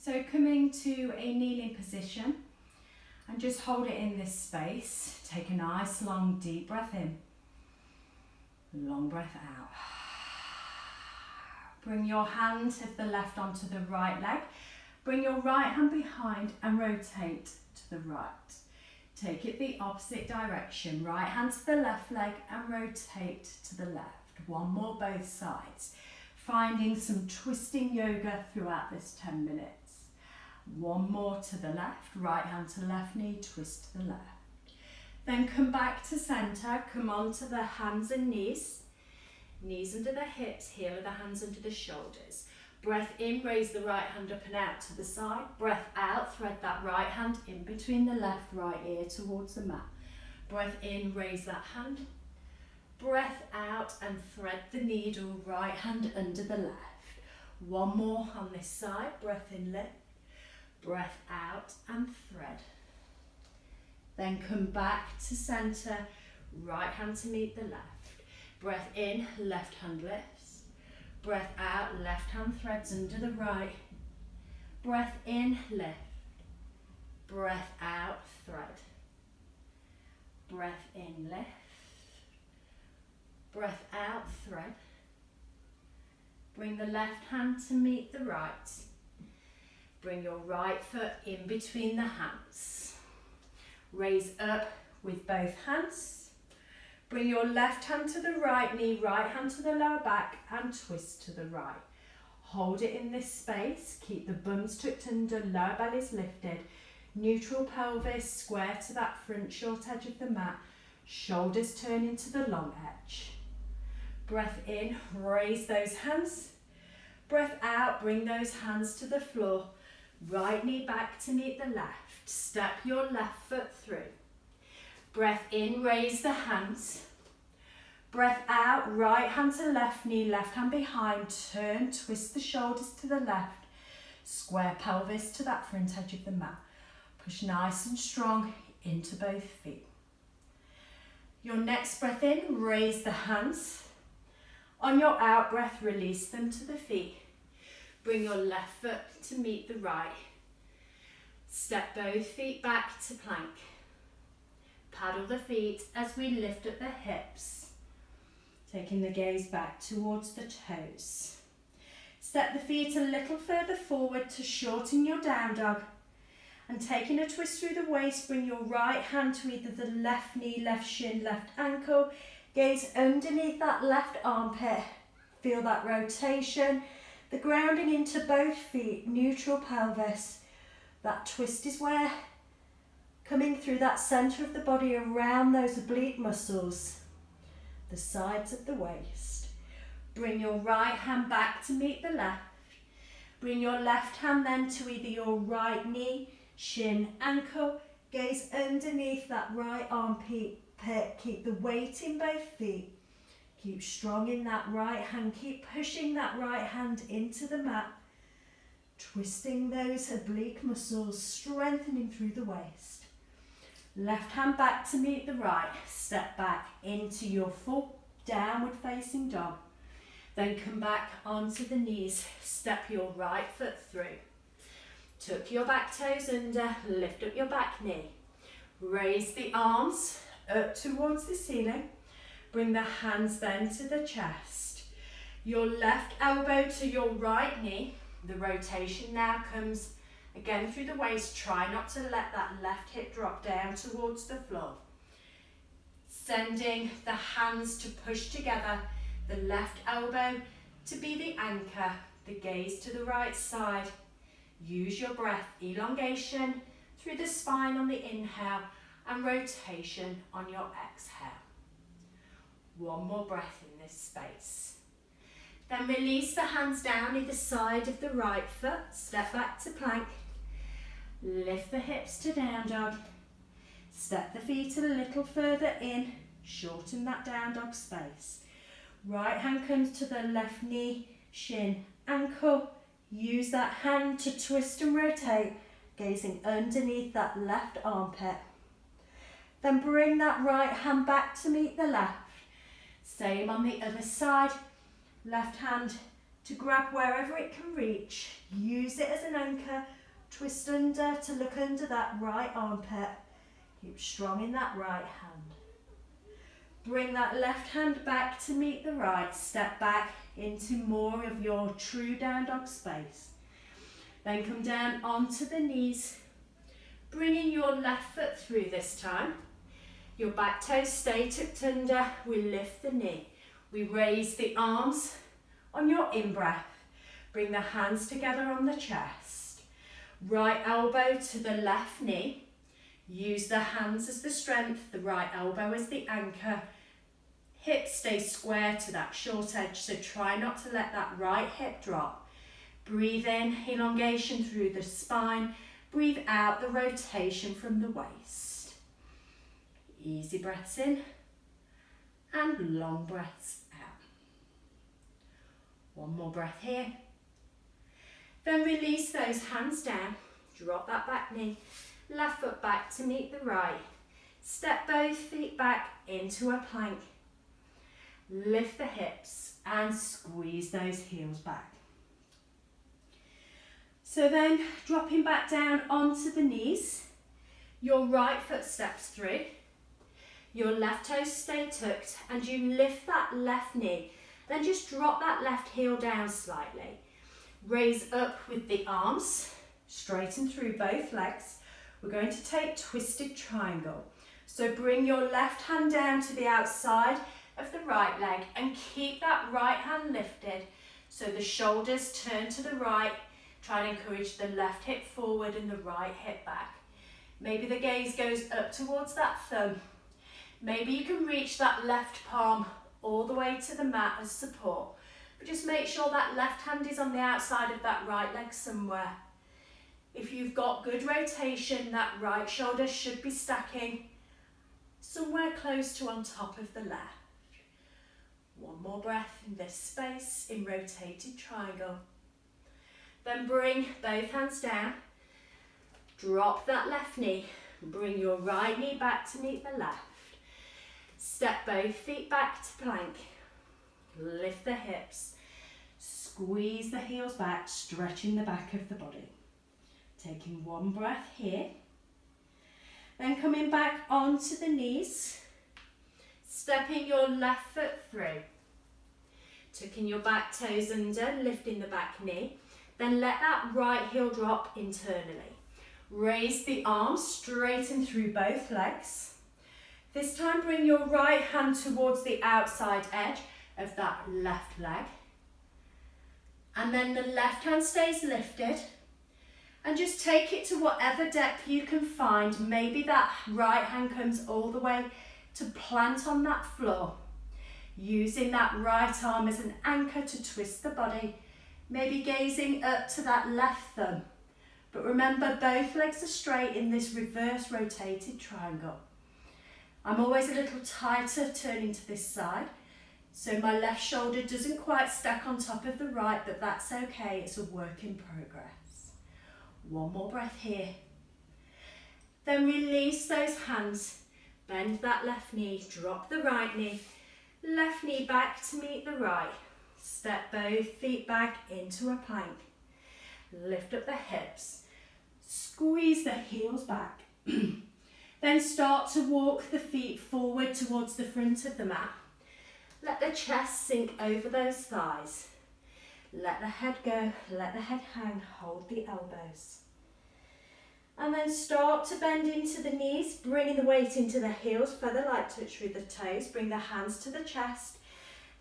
So coming to a kneeling position and just hold it in this space. Take a nice long deep breath in. Long breath out. Bring your hand of the left onto the right leg. Bring your right hand behind and rotate to the right. Take it the opposite direction. Right hand to the left leg and rotate to the left. One more both sides. Finding some twisting yoga throughout this 10 minutes. One more to the left, right hand to left knee, twist to the left. Then come back to centre, come onto the hands and knees. Knees under the hips, heel of the hands under the shoulders. Breath in, raise the right hand up and out to the side. Breath out, thread that right hand in between the left, right ear towards the mat. Breath in, raise that hand. Breath out and thread the needle, right hand under the left. One more on this side, breath in, lift. Breath out and thread. Then come back to centre, right hand to meet the left. Breath in, left hand lifts. Breath out, left hand threads under the right. Breath in, lift. Breath out, thread. Breath in, lift. Breath out, thread. Bring the left hand to meet the right. Bring your right foot in between the hands. Raise up with both hands. Bring your left hand to the right knee, right hand to the lower back and twist to the right. Hold it in this space. Keep the bums tucked under, lower belly's lifted. Neutral pelvis, square to that front short edge of the mat. Shoulders turn into the long edge. Breath in, raise those hands. Breath out, bring those hands to the floor. Right knee back to meet the left. Step your left foot through. Breath in, raise the hands. Breath out, right hand to left knee, left hand behind. Turn, twist the shoulders to the left. Square pelvis to that front edge of the mat. Push nice and strong into both feet. Your next breath in, raise the hands. On your out breath, release them to the feet. Bring your left foot to meet the right. Step both feet back to plank. Paddle the feet as we lift at the hips. Taking the gaze back towards the toes. Step the feet a little further forward to shorten your down dog. And taking a twist through the waist, bring your right hand to either the left knee, left shin, left ankle. Gaze underneath that left armpit. Feel that rotation. The grounding into both feet, neutral pelvis. That twist is where coming through that centre of the body around those oblique muscles, the sides of the waist. Bring your right hand back to meet the left. Bring your left hand then to either your right knee, shin, ankle. Gaze underneath that right armpit. Keep the weight in both feet. Keep strong in that right hand. Keep pushing that right hand into the mat. Twisting those oblique muscles, strengthening through the waist. Left hand back to meet the right. Step back into your full downward facing dog. Then come back onto the knees. Step your right foot through. Tuck your back toes under. Lift up your back knee. Raise the arms up towards the ceiling. Bring the hands then to the chest. Your left elbow to your right knee. The rotation now comes again through the waist. Try not to let that left hip drop down towards the floor. Sending the hands to push together. The left elbow to be the anchor. The gaze to the right side. Use your breath. Elongation through the spine on the inhale and rotation on your exhale. One more breath in this space. Then release the hands down either side of the right foot. Step back to plank. Lift the hips to down dog. Step the feet a little further in. Shorten that down dog space. Right hand comes to the left knee, shin, ankle. Use that hand to twist and rotate, gazing underneath that left armpit. Then bring that right hand back to meet the left. Same on the other side. Left hand to grab wherever it can reach. Use it as an anchor. Twist under to look under that right armpit. Keep strong in that right hand. Bring that left hand back to meet the right. Step back into more of your true down dog space. Then come down onto the knees, bringing your left foot through this time. Your back toes stay tucked under. We lift the knee. We raise the arms on your in-breath. Bring the hands together on the chest. Right elbow to the left knee. Use the hands as the strength, the right elbow as the anchor. Hips stay square to that short edge, so try not to let that right hip drop. Breathe in, elongation through the spine. Breathe out the rotation from the waist. Easy breaths in and long breaths out. One more breath here. Then release those hands down. Drop that back knee. Left foot back to meet the right. Step both feet back into a plank. Lift the hips and squeeze those heels back. So then dropping back down onto the knees, your right foot steps through, your left toes stay tucked, and you lift that left knee. Then just drop that left heel down slightly. Raise up with the arms, straighten through both legs. We're going to take twisted triangle. So bring your left hand down to the outside of the right leg and keep that right hand lifted so the shoulders turn to the right. Try and encourage the left hip forward and the right hip back. Maybe the gaze goes up towards that thumb. Maybe you can reach that left palm all the way to the mat as support. But just make sure that left hand is on the outside of that right leg somewhere. If you've got good rotation, that right shoulder should be stacking somewhere close to on top of the left. One more breath in this space in rotated triangle. Then bring both hands down. Drop that left knee. Bring your right knee back to meet the left. Step both feet back to plank. Lift the hips. Squeeze the heels back, stretching the back of the body. Taking one breath here. Then coming back onto the knees. Stepping your left foot through. Tucking your back toes under, lifting the back knee. Then let that right heel drop internally. Raise the arms, straighten through both legs. This time bring your right hand towards the outside edge of that left leg. And then the left hand stays lifted. And just take it to whatever depth you can find. Maybe that right hand comes all the way to plant on that floor. Using that right arm as an anchor to twist the body. Maybe gazing up to that left thumb. But remember, both legs are straight in this reverse rotated triangle. I'm always a little tighter turning to this side. So my left shoulder doesn't quite stack on top of the right, but that's okay. It's a work in progress. One more breath here. Then release those hands. Bend that left knee. Drop the right knee. Left knee back to meet the right. Step both feet back into a plank. Lift up the hips. Squeeze the heels back. Then start to walk the feet forward towards the front of the mat. Let the chest sink over those thighs. Let the head go, let the head hang, hold the elbows. And then start to bend into the knees, bringing the weight into the heels, feather light touch through the toes. Bring the hands to the chest.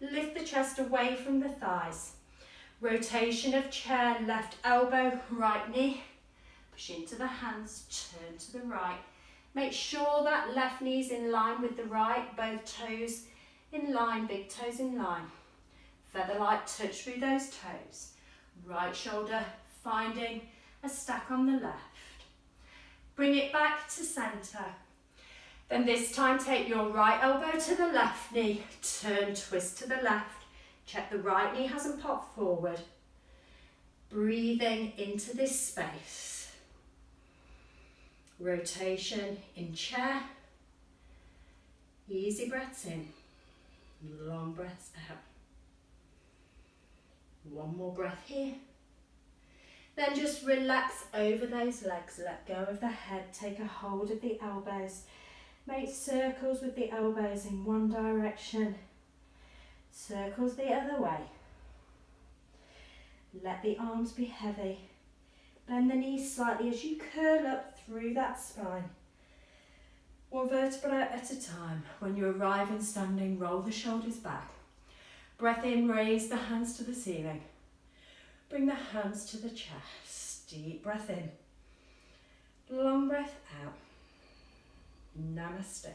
Lift the chest away from the thighs. Rotation of chair, left elbow, right knee. Push into the hands, turn to the right. Make sure that left knee's in line with the right, both toes in line, big toes in line. Feather light touch through those toes. Right shoulder finding a stack on the left. Bring it back to centre. Then this time take your right elbow to the left knee. Turn, twist to the left. Check the right knee hasn't popped forward. Breathing into this space. Rotation in chair. Easy breaths in. Long breaths out. One more breath here. Then just relax over those legs, let go of the head, take a hold of the elbows. Make circles with the elbows in one direction, circles the other way. Let the arms be heavy. Bend the knees slightly as you curl up through that spine. One vertebra at a time. When you arrive in standing, roll the shoulders back. Breath in, raise the hands to the ceiling. Bring the hands to the chest. Deep breath in. Long breath out. Namaste.